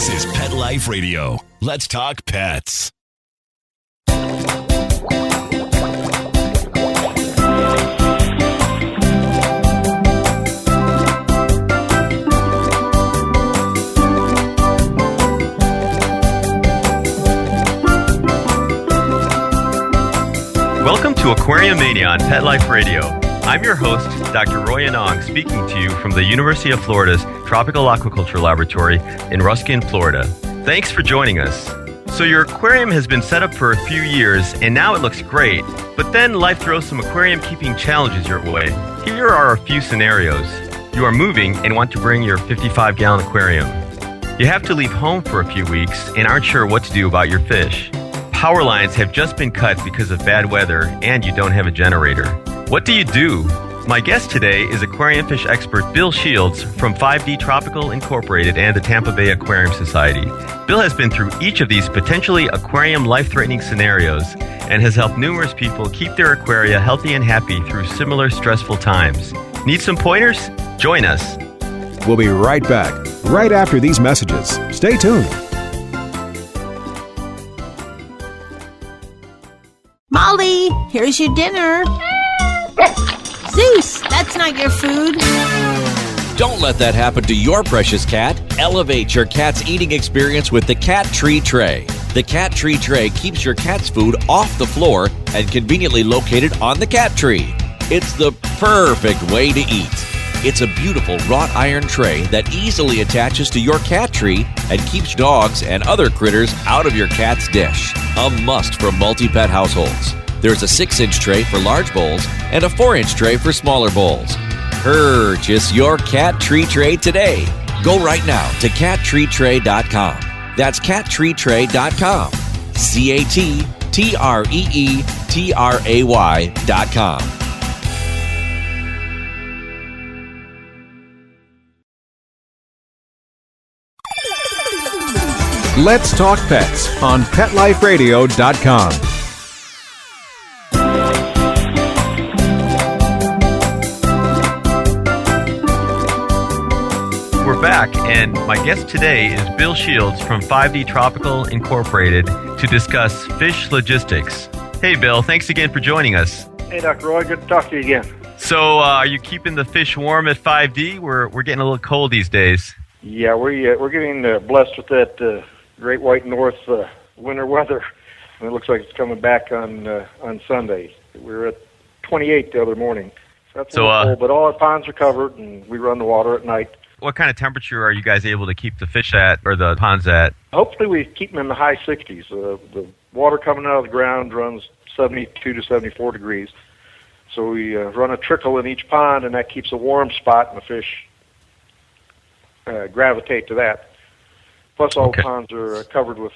This is Pet Life Radio. Let's talk pets. Welcome to Aquariumania on Pet Life Radio. I'm your host, Dr. Roy Anong, speaking to you from the University of Florida's Tropical Aquaculture Laboratory in Ruskin, Florida. Thanks for joining us. So your aquarium has been set up for a few years, and now it looks great, but then life throws some aquarium keeping challenges your way. Here are a few scenarios. You are moving and want to bring your 55-gallon aquarium. You have to leave home for a few weeks and aren't sure what to do about your fish. Power lines have just been cut because of bad weather and you don't have a generator. What do you do? My guest today is aquarium fish expert Bill Shields from 5D Tropical Incorporated and the Tampa Bay Aquarium Society. Bill has been through each of these potentially aquarium life-threatening scenarios and has helped numerous people keep their aquaria healthy and happy through similar stressful times. Need some pointers? Join us. We'll be right back, right after these messages. Stay tuned. Molly, here's your dinner. Zeus, that's not your food. Don't let that happen to your precious cat. Elevate your cat's eating experience with the Cat Tree Tray. The Cat Tree Tray keeps your cat's food off the floor and conveniently located on the cat tree. It's the perfect way to eat. It's a beautiful wrought iron tray that easily attaches to your cat tree and keeps dogs and other critters out of your cat's dish. A must for multi-pet households. There's a 6-inch tray for large bowls and a 4-inch tray for smaller bowls. Purchase your Cat Tree Tray today. Go right now to cattreetray.com. That's cattreetray.com. cattreetray.com. Let's talk pets on PetLifeRadio.com. We're back, and my guest today is Bill Shields from 5D Tropical Incorporated to discuss fish logistics. Hey, Bill, thanks again for joining us. Hey, Dr. Roy, good to talk to you again. So, are you keeping the fish warm at 5D? We're getting a little cold these days. Yeah, we're getting blessed with that great white north winter weather, and it looks like it's coming back on Sunday. We were at 28 the other morning. So that's a little cold, but all our ponds are covered, and we run the water at night. What kind of temperature are you guys able to keep the fish at, or the ponds at? Hopefully we keep them in the high 60s. The water coming out of the ground runs 72 to 74 degrees. So we run a trickle in each pond, and that keeps a warm spot, and the fish gravitate to that. Plus, all the ponds are covered with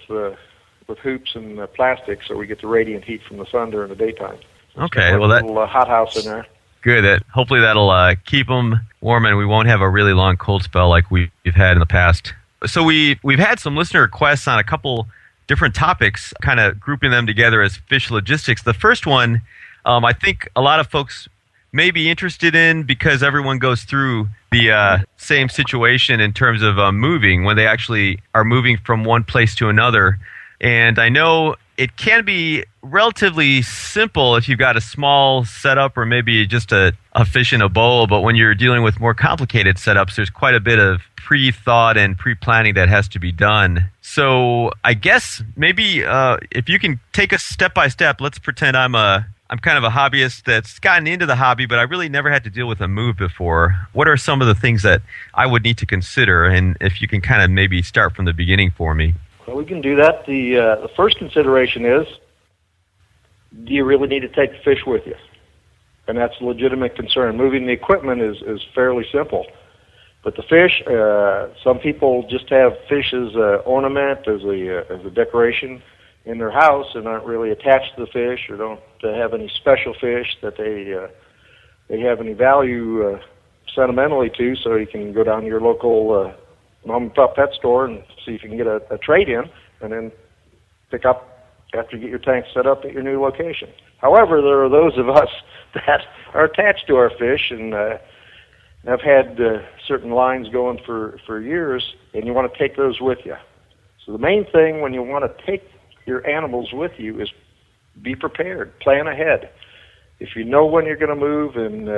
hoops and plastic, so we get the radiant heat from the sun during the daytime. So okay, well, a little hothouse in there. Good. Hopefully that'll keep them warm, and we won't have a really long cold spell like we've had in the past. So we've had some listener requests on a couple different topics, kind of grouping them together as fish logistics. The first one, I think a lot of folks may be interested in because everyone goes through the same situation in terms of moving when they actually are moving from one place to another. And I know it can be relatively simple if you've got a small setup or maybe just a fish in a bowl, but when you're dealing with more complicated setups, there's quite a bit of pre-thought and pre-planning that has to be done. So I guess maybe if you can take us step by step, let's pretend I'm kind of a hobbyist that's gotten into the hobby, but I really never had to deal with a move before. What are some of the things that I would need to consider? And if you can kind of maybe start from the beginning for me. Well, we can do that. The first consideration is, do you really need to take the fish with you? And that's a legitimate concern. Moving the equipment is fairly simple. But the fish, some people just have fish as an ornament, as a decoration in their house and aren't really attached to the fish or don't have any special fish that they have any value sentimentally to, so you can go down to your local mom and pop pet store and see if you can get a trade-in and then pick up after you get your tank set up at your new location. However, there are those of us that are attached to our fish and have had certain lines going for years, and you want to take those with you. So the main thing when you want to take your animals with you is be prepared, plan ahead. If you know when you're going to move, and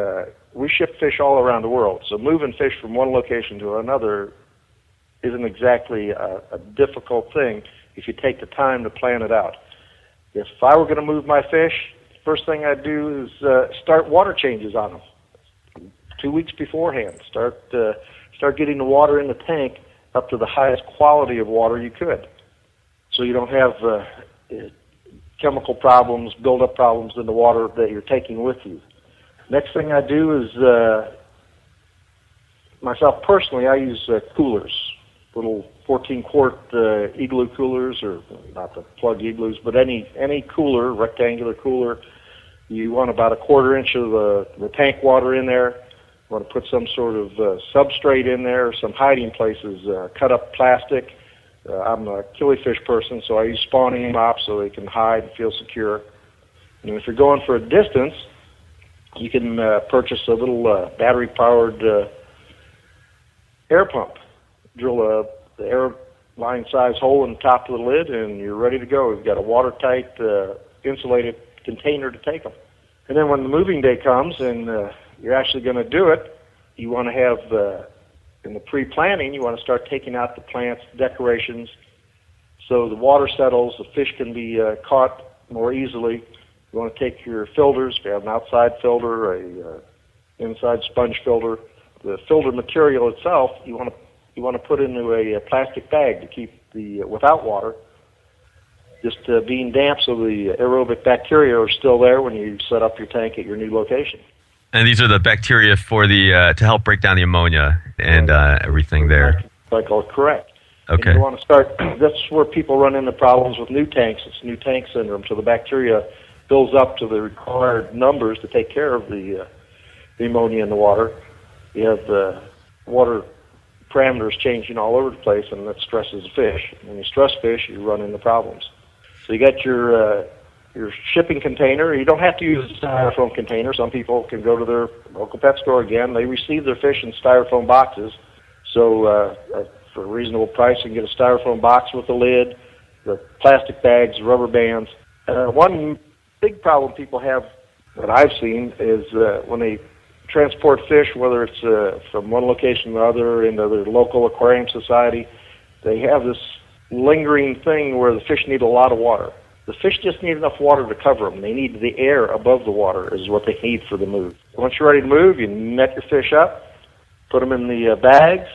we ship fish all around the world, so moving fish from one location to another isn't exactly a difficult thing if you take the time to plan it out. If I were going to move my fish, the first thing I'd do is start water changes on them 2 weeks beforehand. Start getting the water in the tank up to the highest quality of water you could, so you don't have chemical problems, build-up problems in the water that you're taking with you. Next thing I do is, myself personally, I use coolers, little 14-quart igloo coolers, or not the plug igloos, but any cooler, rectangular cooler. You want about a quarter inch of the tank water in there. You want to put some sort of substrate in there, some hiding places, cut up plastic. I'm a killifish person, so I use spawning mops so they can hide and feel secure. And if you're going for a distance, you can purchase a little battery-powered air pump. Drill the airline-size hole in the top of the lid, and you're ready to go. You've got a watertight, insulated container to take them. And then when the moving day comes and you're actually going to do it, you want to have, in the pre-planning, you want to start taking out the plants, decorations, so the water settles, the fish can be caught more easily. You want to take your filters, if you have an outside filter, a inside sponge filter. The filter material itself, you want to put into a plastic bag to keep the without water, just being damp so the aerobic bacteria are still there when you set up your tank at your new location. And these are the bacteria for the to help break down the ammonia and everything there. Cycle, correct. Okay. And you want to start. That's where people run into problems with new tanks. It's new tank syndrome. So the bacteria builds up to the required numbers to take care of the ammonia in the water. You have the water parameters changing all over the place, and that stresses the fish. When you stress fish, you run into problems. So you got your shipping container. You don't have to use a styrofoam container. Some people can go to their local pet store again. They receive their fish in styrofoam boxes. So for a reasonable price, you can get a styrofoam box with a lid, the plastic bags, rubber bands. One big problem people have that I've seen is when they transport fish, whether it's from one location to another into their local aquarium society, they have this lingering thing where the fish need a lot of water. The fish just need enough water to cover them. They need the air above the water is what they need for the move. Once you're ready to move, you net your fish up, put them in the bags,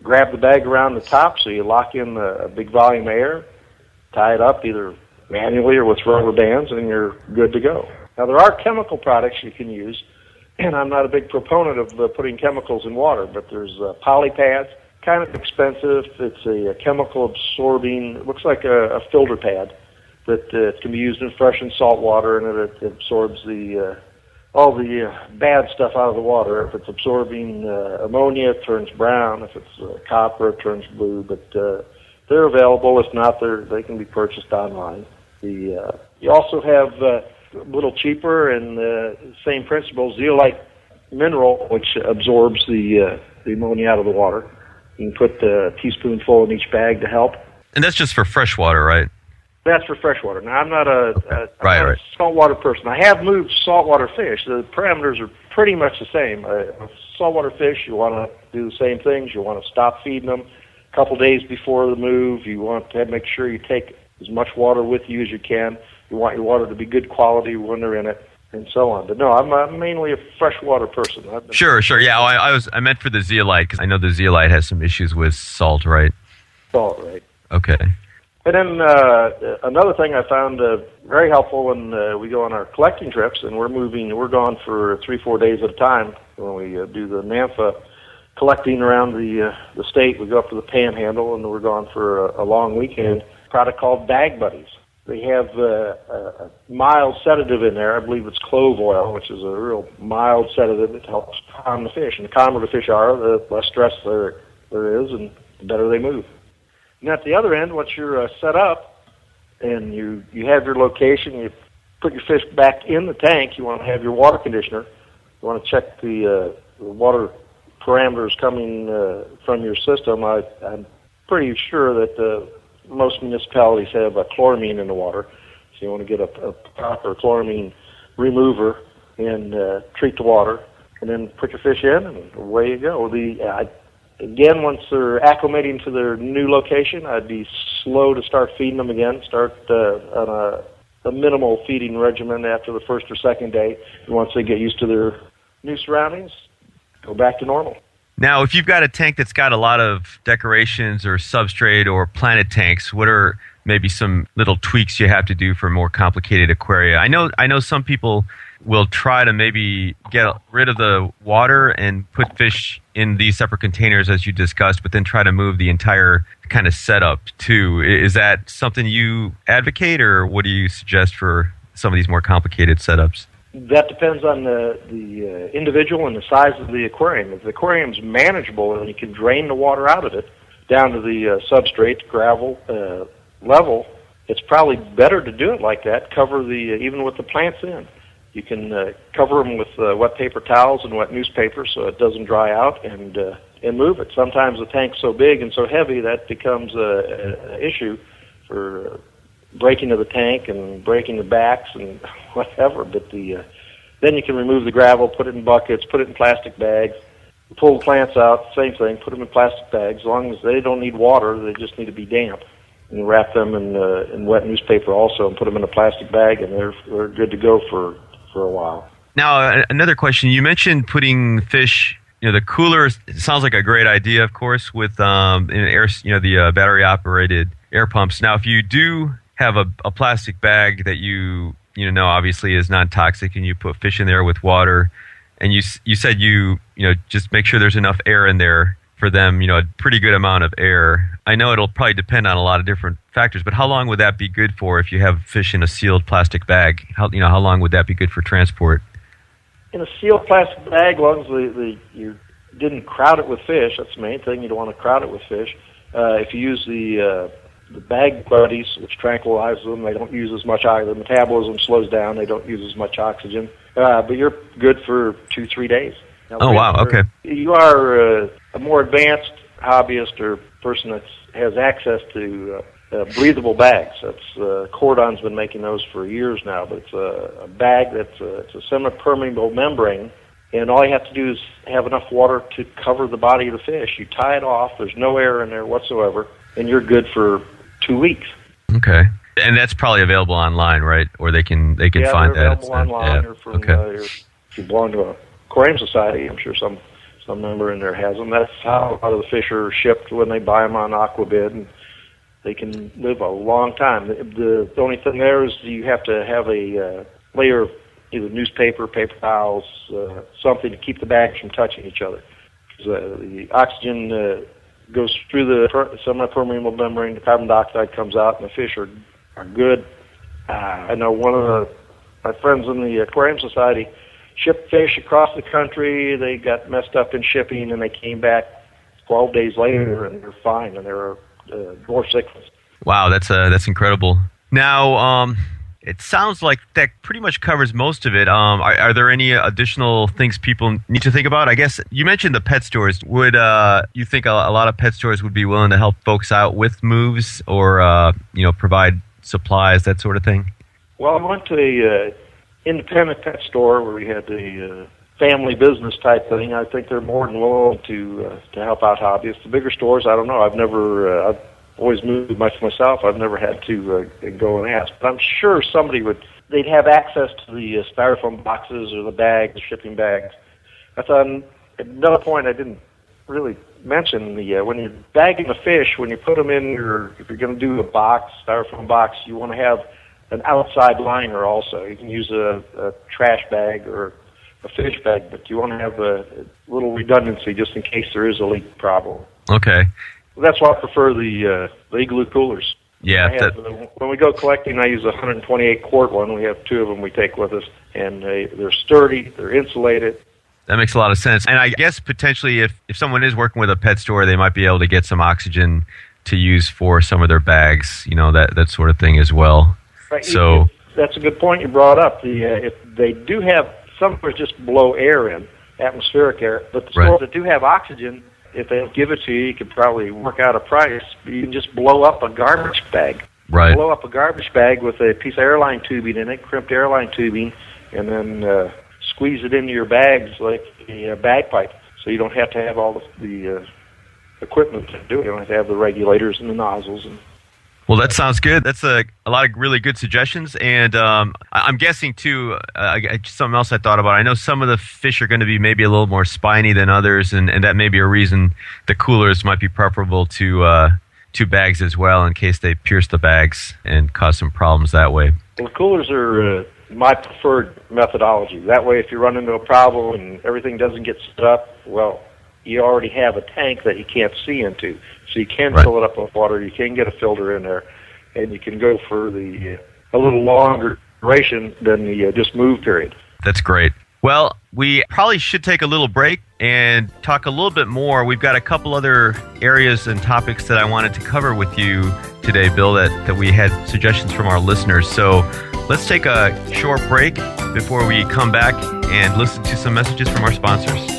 grab the bag around the top so you lock in a big volume of air, tie it up either manually or with rubber bands, and you're good to go. Now, there are chemical products you can use, and I'm not a big proponent of putting chemicals in water, but there's poly pads, kind of expensive. It's a chemical absorbing, it looks like a filter pad that can be used in fresh and salt water, and it absorbs all the bad stuff out of the water. If it's absorbing ammonia, it turns brown. If it's copper, it turns blue. But they're available. If not, they can be purchased online. You also have a little cheaper and same principle, zeolite mineral, which absorbs the ammonia out of the water. You can put a teaspoonful in each bag to help. And that's just for fresh water, right? That's for freshwater. Now, I'm not a saltwater person. I have moved saltwater fish. The parameters are pretty much the same. With saltwater fish, you want to do the same things. You want to stop feeding them a couple days before the move. You want to make sure you take as much water with you as you can. You want your water to be good quality when they're in it, and so on. But no, I'm mainly a freshwater person. Sure. Yeah, I meant for the zeolite, because I know the zeolite has some issues with salt, right? Salt, right. Okay. And then another thing I found very helpful when we go on our collecting trips, and we're gone for 3-4 days at a time when we do the NAMFA collecting around the state. We go up to the Panhandle, and we're gone for a long weekend. A product called Bag Buddies. They have a mild sedative in there. I believe it's clove oil, which is a real mild sedative that helps calm the fish. And the calmer the fish are, the less stress there is, and the better they move. And at the other end, once you're set up and you have your location, you put your fish back in the tank, you want to have your water conditioner. You want to check the water parameters coming from your system. I'm pretty sure that most municipalities have chloramine in the water, so you want to get a proper chloramine remover and treat the water, and then put your fish in, and away you go. Again, once they're acclimating to their new location, I'd be slow to start feeding them again. Start on a minimal feeding regimen after the first or second day. And once they get used to their new surroundings, go back to normal. Now, if you've got a tank that's got a lot of decorations or substrate or planted tanks, what are maybe some little tweaks you have to do for more complicated aquaria? I know some people will try to maybe get rid of the water and put fish in these separate containers as you discussed, but then try to move the entire kind of setup too. Is that something you advocate, or what do you suggest for some of these more complicated setups? That depends on the individual and the size of the aquarium. If the aquarium's manageable and you can drain the water out of it down to the substrate, gravel level, it's probably better to do it like that. Cover even with the plants in. You can cover them with wet paper towels and wet newspaper so it doesn't dry out, and move it. Sometimes the tank's so big and so heavy that becomes an issue for breaking of the tank and breaking the backs and whatever. But then you can remove the gravel, put it in buckets, put it in plastic bags, pull the plants out, same thing, put them in plastic bags. As long as they don't need water, they just need to be damp. And wrap them in wet newspaper also, and put them in a plastic bag, and they're good to go for a while. Now, another question. You mentioned putting fish, the cooler sounds like a great idea, of course, with the battery-operated air pumps. Now, if you do have a plastic bag that you know obviously is non-toxic, and you put fish in there with water, and you said you just make sure there's enough air in there for them, a pretty good amount of air. I know it'll probably depend on a lot of different factors, but how long would that be good for if you have fish in a sealed plastic bag? How long would that be good for transport? In a sealed plastic bag, as long as you didn't crowd it with fish, that's the main thing. You don't want to crowd it with fish. If you use the bag buddies, which tranquilize them, they don't use as much either. Metabolism slows down. They don't use as much oxygen. But you're good for 2-3 days. Now, oh, wow, okay. You are a more advanced hobbyist or person that has access to breathable bags. Cordon's been making those for years now, but it's a bag it's a semi-permeable membrane, and all you have to do is have enough water to cover the body of the fish. You tie it off, there's no air in there whatsoever, and you're good for 2 weeks. Okay. And that's probably available online, right? Or they can find that. Yeah, available online or from if you belong to a Aquarium Society, I'm sure some member in there has them. That's how a lot of the fish are shipped when they buy them on Aquabid, and they can live a long time. The only thing there is you have to have a layer of either newspaper, paper towels, something to keep the bags from touching each other. The oxygen goes through the semi-permeable membrane, the carbon dioxide comes out, and the fish are good. I know one of my friends in the Aquarium Society shipped fish across the country. They got messed up in shipping, and they came back 12 days later, and they're fine, and they're more sickness. Wow, that's incredible. Now, it sounds like that pretty much covers most of it. Are there any additional things people need to think about? I guess you mentioned the pet stores. Would you think a lot of pet stores would be willing to help folks out with moves or provide supplies, that sort of thing? Well, I went to a independent pet store where we had the family business type thing. I think they're more than willing to help out hobbyists. The bigger stores, I don't know. I've always moved much myself. I've never had to go and ask. But I'm sure they'd have access to the styrofoam boxes or the bags, the shipping bags. I thought at another point I didn't really mention when you're bagging a fish, when you put them in if you're going to do a box, styrofoam box, you want to have an outside liner also. You can use a trash bag or a fish bag, but you want to have a little redundancy just in case there is a leak problem. Okay. That's why I prefer the Igloo coolers. Yeah. When we go collecting, I use a 128-quart one. We have 2 of them we take with us, and they're sturdy, they're insulated. That makes a lot of sense. And I guess potentially if someone is working with a pet store, they might be able to get some oxygen to use for some of their bags, that sort of thing as well. Right. So that's a good point you brought up. If they do have, some stores just blow air in, atmospheric air, but the stores that do have oxygen, if they don't give it to you, you could probably work out a price. You can just blow up a garbage bag. Right. Blow up a garbage bag with a piece of airline tubing in it, crimped airline tubing, and then squeeze it into your bags like a bagpipe. So you don't have to have all the equipment to do it. You don't have to have the regulators and the nozzles. Well, that sounds good. That's a lot of really good suggestions. And I'm guessing, too, something else I thought about. I know some of the fish are going to be maybe a little more spiny than others, and that may be a reason the coolers might be preferable to bags as well, in case they pierce the bags and cause some problems that way. Well, the coolers are my preferred methodology. That way, if you run into a problem and everything doesn't get set up, well, you already have a tank that you can't see into. So you can fill it up with water, you can get a filter in there, and you can go for a little longer duration than the just move period. That's great. Well, we probably should take a little break and talk a little bit more. We've got a couple other areas and topics that I wanted to cover with you today, Bill, that we had suggestions from our listeners. So let's take a short break before we come back and listen to some messages from our sponsors.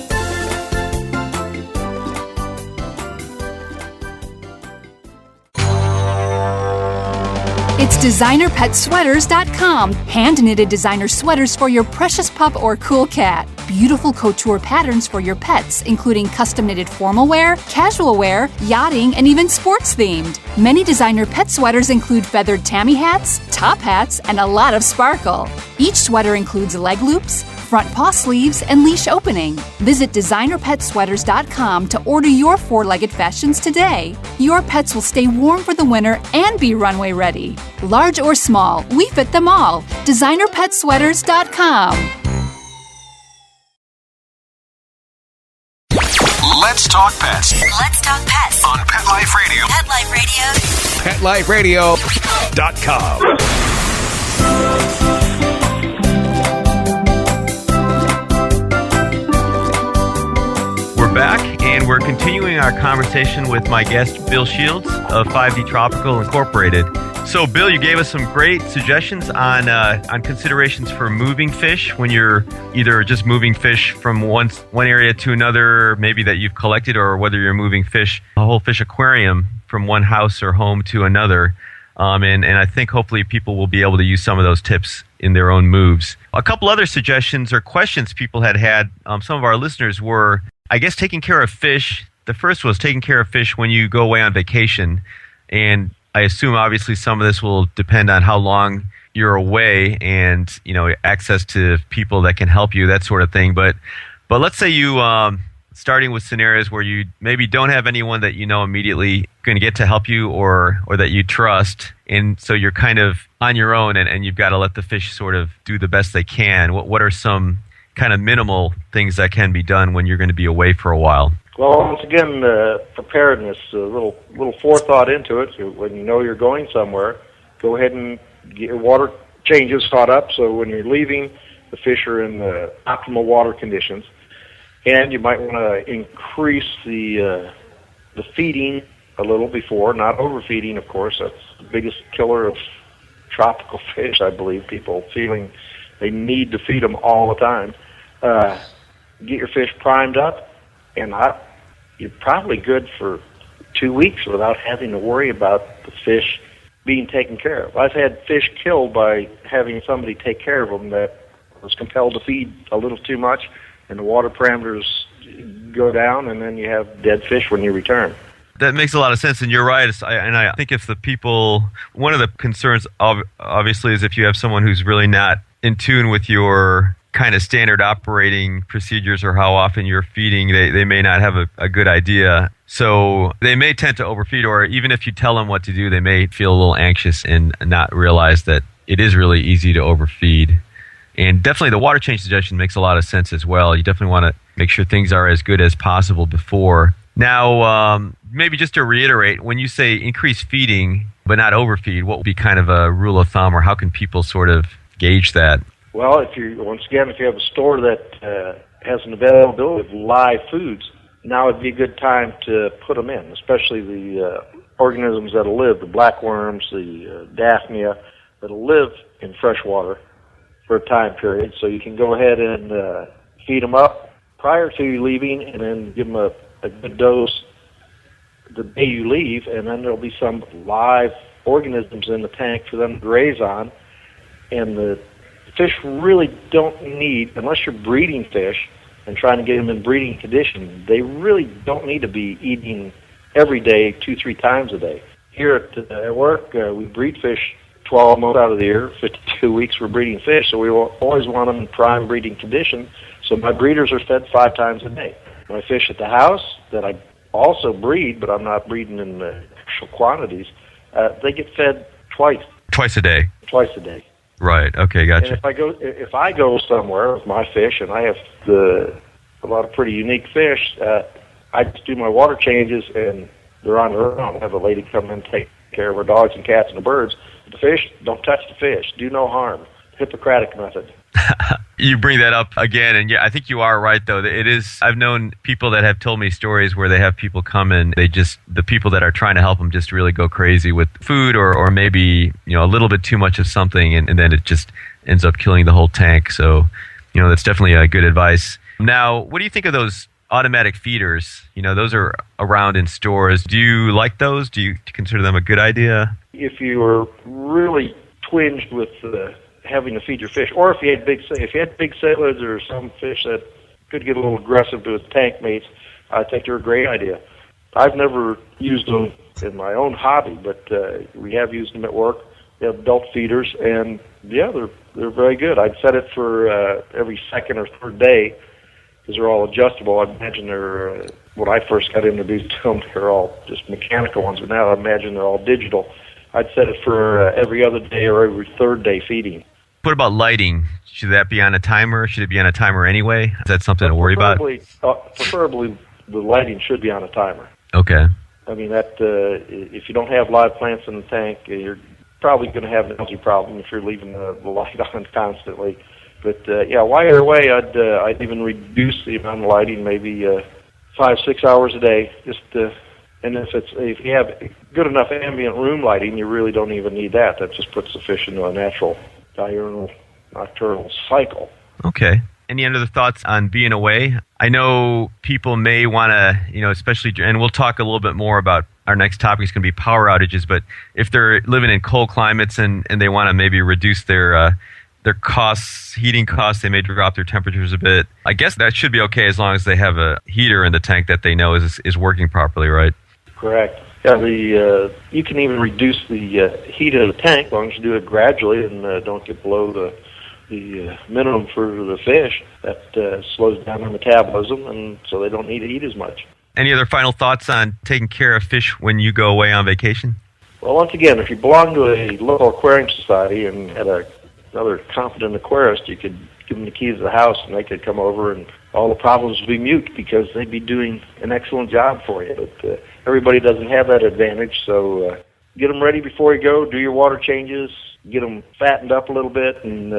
It's DesignerPetSweaters.com. Hand-knitted designer sweaters for your precious pup or cool cat. Beautiful couture patterns for your pets, including custom-knitted formal wear, casual wear, yachting, and even sports-themed. Many designer pet sweaters include feathered tammy hats, top hats, and a lot of sparkle. Each sweater includes leg loops, front paw sleeves, and leash opening. Visit DesignerPetSweaters.com to order your four-legged fashions today. Your pets will stay warm for the winter and be runway ready. Large or small, we fit them all. DesignerPetSweaters.com. Let's talk pets Let's talk pets on Pet Life Radio. Pet Life Radio. PetLifeRadio.com. We're back, and we're continuing our conversation with my guest, Bill Shields of 5D Tropical Incorporated. So, Bill, you gave us some great suggestions on considerations for moving fish when you're either just moving fish from one area to another, maybe that you've collected, or whether you're moving fish, a whole fish aquarium from one house or home to another. And I think hopefully people will be able to use some of those tips in their own moves. A couple other suggestions or questions people had, some of our listeners were, I guess, taking care of fish. The first was taking care of fish when you go away on vacation. And I assume obviously some of this will depend on how long you're away and, access to people that can help you, that sort of thing. But let's say you, starting with scenarios where you maybe don't have anyone that you know immediately going to get to help you or that you trust. And so you're kind of on your own and you've got to let the fish sort of do the best they can. What are some kind of minimal things that can be done when you're going to be away for a while? Well, once again, preparedness, a little forethought into it. So when you know you're going somewhere, go ahead and get your water changes caught up. So when you're leaving, the fish are in the optimal water conditions. And you might want to increase the feeding a little before, not overfeeding, of course. That's the biggest killer of tropical fish, I believe. People feeling they need to feed them all the time. Get your fish primed up, and you're probably good for 2 weeks without having to worry about the fish being taken care of. I've had fish killed by having somebody take care of them that was compelled to feed a little too much, and the water parameters go down, and then you have dead fish when you return. That makes a lot of sense, and you're right. And I think if the people, one of the concerns obviously is if you have someone who's really not in tune with your kind of standard operating procedures or how often you're feeding, they may not have a good idea. So they may tend to overfeed, or even if you tell them what to do, they may feel a little anxious and not realize that it is really easy to overfeed. And definitely the water change suggestion makes a lot of sense as well. You definitely want to make sure things are as good as possible before. Now, maybe just to reiterate, when you say increase feeding but not overfeed, what would be kind of a rule of thumb, or how can people sort of gauge that? Well, if you have a store that has an availability of live foods, now would be a good time to put them in, especially the organisms that'll live, the blackworms, the daphnia, that'll live in fresh water for a time period. So you can go ahead and feed them up prior to leaving, and then give them a a good dose the day you leave, and then there'll be some live organisms in the tank for them to graze on. And the fish really don't need, unless you're breeding fish and trying to get them in breeding condition, they really don't need to be eating every day, 2-3 times a day. Here at work, we breed fish 12 months out of the year, 52 weeks we're breeding fish, so we always want them in prime breeding condition. So my breeders are fed 5 times a day. My fish at the house that I also breed, but I'm not breeding in actual quantities, they get fed twice. Twice a day? Twice a day. Right, okay, gotcha. And if I go somewhere with my fish, and I have a lot of pretty unique fish, I just do my water changes, and they're on their own. I have a lady come in and take care of our dogs and cats and the birds. The fish, don't touch the fish. Do no harm. Hippocratic method. You bring that up again, and yeah, I think you are right, though. It is. I've known people that have told me stories where they have people come and the people that are trying to help them just really go crazy with food or maybe, a little bit too much of something, and then it just ends up killing the whole tank. So, that's definitely good advice. Now, what do you think of those automatic feeders? Those are around in stores. Do you like those? Do you consider them a good idea? If you were really twinged with having to feed your fish, or if you had big cichlids or some fish that could get a little aggressive to its tank mates, I think they're a great idea. I've never used them in my own hobby, but we have used them at work. They have adult feeders, and yeah, they're very good. I'd set it for every second or third day because they're all adjustable. I imagine they're when I first got introduced to them, they're all just mechanical ones, but now I imagine they're all digital. I'd set it for every other day or every third day feeding. What about lighting? Should that be on a timer? Should it be on a timer anyway? Is that something to worry about? Preferably, the lighting should be on a timer. Okay. I mean, if you don't have live plants in the tank, you're probably going to have an algae problem if you're leaving the light on constantly. But while you're away, I'd even reduce the amount of lighting, maybe 5-6 hours a day. And if you have good enough ambient room lighting, you really don't even need that. That just puts the fish into a natural diurnal nocturnal cycle. Okay. Any other thoughts on being away? I know people may want to, especially, and we'll talk a little bit more about our next topic is going to be power outages, but if they're living in cold climates and they want to maybe reduce their costs, heating costs, they may drop their temperatures a bit. I guess that should be okay as long as they have a heater in the tank that they know is working properly, right? Correct. Yeah, you can even reduce the heat of the tank as long as you do it gradually and don't get below the minimum for the fish. That slows down their metabolism, and so they don't need to eat as much. Any other final thoughts on taking care of fish when you go away on vacation? Well, once again, if you belong to a local aquarium society and had another competent aquarist, you could give them the keys to the house and they could come over and all the problems would be mute because they'd be doing an excellent job for you. But everybody doesn't have that advantage, so get them ready before you go, do your water changes, get them fattened up a little bit, and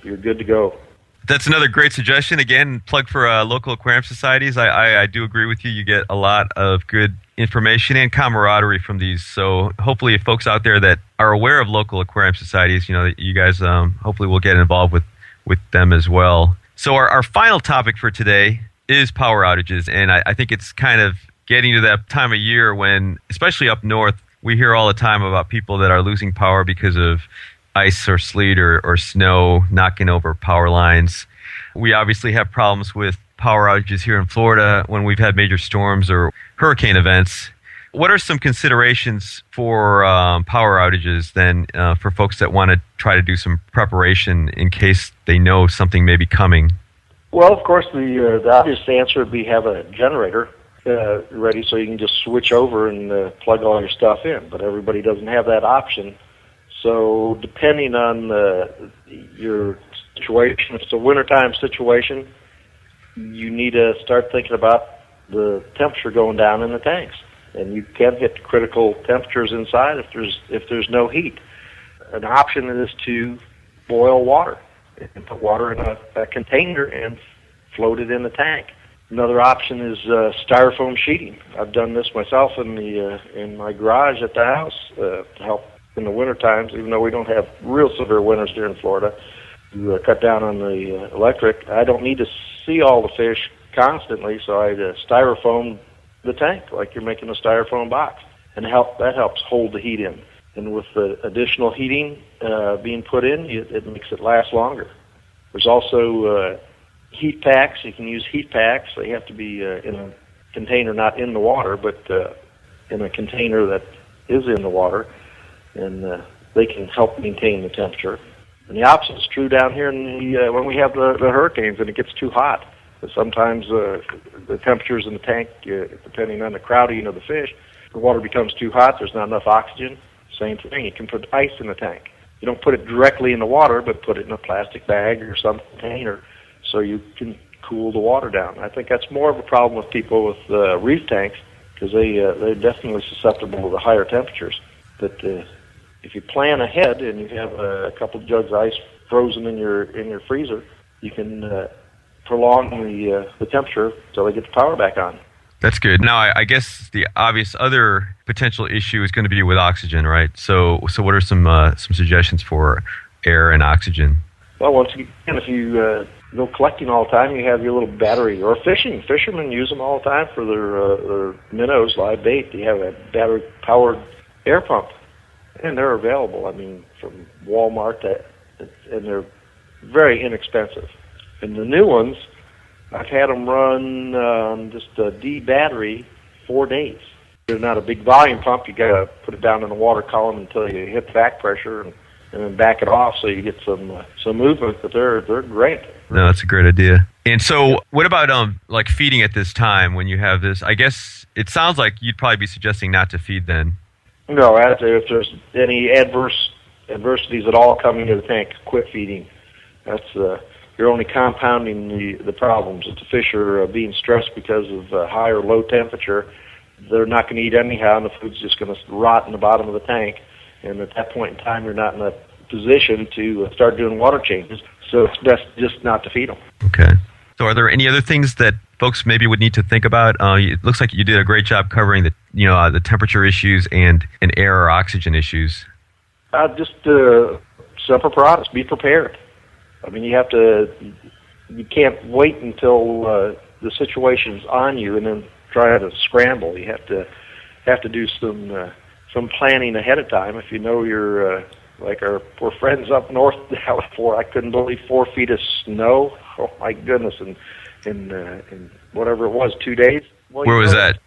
you're good to go. That's another great suggestion. Again, plug for local aquarium societies. I do agree with you. You get a lot of good information and camaraderie from these. So hopefully folks out there that are aware of local aquarium societies, you guys hopefully will get involved with them as well. So our final topic for today is power outages. And I think it's kind of getting to that time of year when, especially up north, we hear all the time about people that are losing power because of ice or sleet or snow knocking over power lines. We obviously have problems with power outages here in Florida when we've had major storms or hurricane events. What are some considerations for power outages then for folks that want to try to do some preparation in case they know something may be coming? Well, of course, the obvious answer would be have a generator ready so you can just switch over and plug all your stuff in. But everybody doesn't have that option. So depending on your situation, if it's a wintertime situation, you need to start thinking about the temperature going down in the tanks. And you can hit critical temperatures inside if there's no heat. An option is to boil water and put water in a container and float it in the tank. Another option is styrofoam sheeting. I've done this myself in my garage at the house to help in the winter times, even though we don't have real severe winters here in Florida. To cut down on the electric. I don't need to see all the fish constantly, so I styrofoam the tank like you're making a styrofoam box, and that helps hold the heat in. And with the additional heating being put in, it makes it last longer. There's also heat packs. You can use heat packs. They have to be in a container, not in the water, but in a container that is in the water, and they can help maintain the temperature. And the opposite is true down here when we have the hurricanes and it gets too hot. Sometimes the temperatures in the tank, depending on the crowding of the fish, the water becomes too hot, there's not enough oxygen. Same thing, you can put ice in the tank. You don't put it directly in the water, but put it in a plastic bag or some container so you can cool the water down. I think that's more of a problem with people with reef tanks, because they're definitely susceptible to the higher temperatures. But if you plan ahead and you have a couple of jugs of ice frozen in your freezer, you can prolong the temperature until they get the power back on. That's good. Now, I guess the obvious other potential issue is going to be with oxygen, right? So what are some suggestions for air and oxygen? Well, once again, if you go collecting all the time, you have your little battery, or fishing. Fishermen use them all the time for their minnows, live bait. You have a battery-powered air pump, and they're available. I mean, from Walmart, and they're very inexpensive. And the new ones, I've had them run just a D battery 4 days. They're not a big volume pump. You got to put it down in the water column until you hit back pressure, and then back it off so you get some movement. But they're great. No, that's a great idea. And so, what about like feeding at this time when you have this? I guess it sounds like you'd probably be suggesting not to feed then. No, if there's any adversities at all coming to the tank, quit feeding. That's you're only compounding the problems. If the fish are being stressed because of high or low temperature, they're not going to eat anyhow, and the food's just going to rot in the bottom of the tank. And at that point in time, you're not in a position to start doing water changes. So it's best just not to feed them. Okay. So are there any other things that folks maybe would need to think about? It looks like you did a great job covering the temperature issues and air or oxygen issues. Just simple products. Be prepared. I mean, you can't wait until the situation's on you and then try to scramble. You have to do some planning ahead of time. If you know you're like our poor friends up north now, I couldn't believe 4 feet of snow. Oh my goodness! In whatever it was, 2 days. Well, where was that?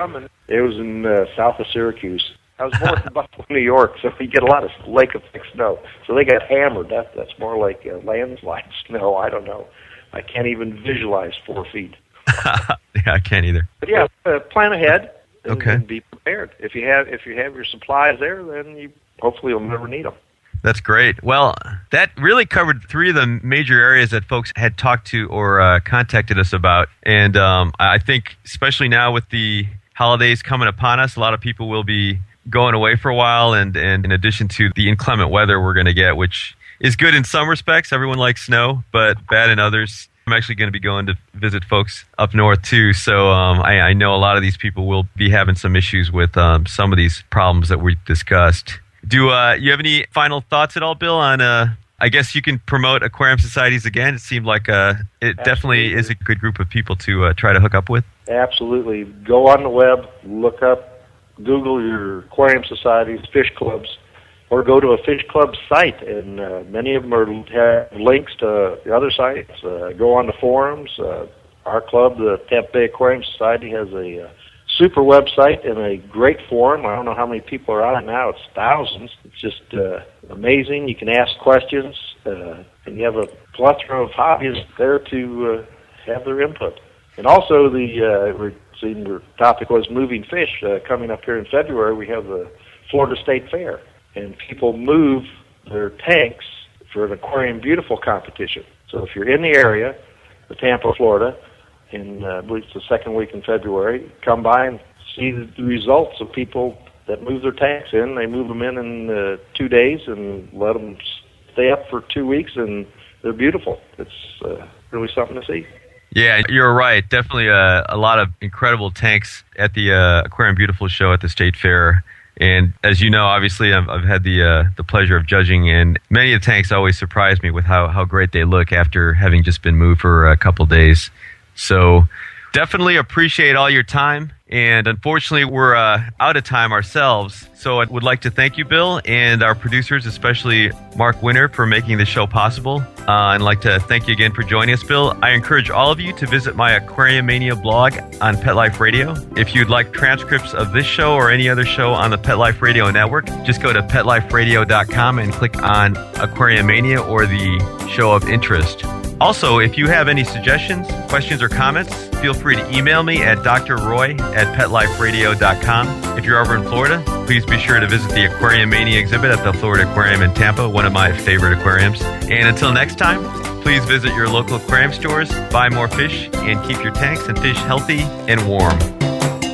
It was in south of Syracuse. I was born in Buffalo, New York, so you get a lot of lake effect snow. So they got hammered. That's more like landslide snow. I don't know. I can't even visualize 4 feet. Yeah, I can't either. But yeah, plan ahead and be prepared. If you have your supplies there, then hopefully you'll never need them. That's great. Well, that really covered 3 of the major areas that folks had talked to or contacted us about. And I think especially now with the holidays coming upon us, a lot of people will be going away for a while, and in addition to the inclement weather we're going to get, which is good in some respects. Everyone likes snow, but bad in others. I'm actually going to be going to visit folks up north too, so I know a lot of these people will be having some issues with some of these problems that we discussed. Do you have any final thoughts at all, Bill, on I guess you can promote aquarium societies again? It seemed like it definitely is a good group of people to try to hook up with. Absolutely. Go on the web, look up, Google your aquarium societies, fish clubs, or go to a fish club site, and many of them have links to the other sites. Go on the forums. Our club, the Tampa Bay Aquarium Society, has a super website and a great forum. I don't know how many people are on it now. It's thousands. It's just amazing. You can ask questions, and you have a plethora of hobbyists there to have their input. And also, the topic was moving fish. Coming up here in February, we have the Florida State Fair, and people move their tanks for an Aquarium Beautiful competition. So if you're in the area, the Tampa, Florida, in I believe it's the second week in February, come by and see the results of people that move their tanks in. They move them in 2 days and let them stay up for 2 weeks, and they're beautiful. It's really something to see. Yeah, you're right. Definitely a lot of incredible tanks at the Aquarium Beautiful show at the State Fair. And as you know, obviously, I've had the pleasure of judging, and many of the tanks always surprise me with how great they look after having just been moved for a couple days. So Definitely appreciate all your time. And unfortunately, we're out of time ourselves. So I would like to thank you, Bill, and our producers, especially Mark Winter, for making the show possible. I'd like to thank you again for joining us, Bill. I encourage all of you to visit my Aquariumania blog on Pet Life Radio. If you'd like transcripts of this show or any other show on the Pet Life Radio network, just go to petliferadio.com and click on Aquariumania or the show of interest. Also, if you have any suggestions, questions, or comments, feel free to email me at drroy@petliferadio.com. If you're over in Florida, please be sure to visit the Aquariumania exhibit at the Florida Aquarium in Tampa, one of my favorite aquariums. And until next time, please visit your local aquarium stores, buy more fish, and keep your tanks and fish healthy and warm.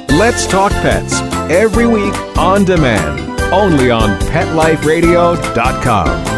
Let's Talk Pets, every week on demand, only on PetLifeRadio.com.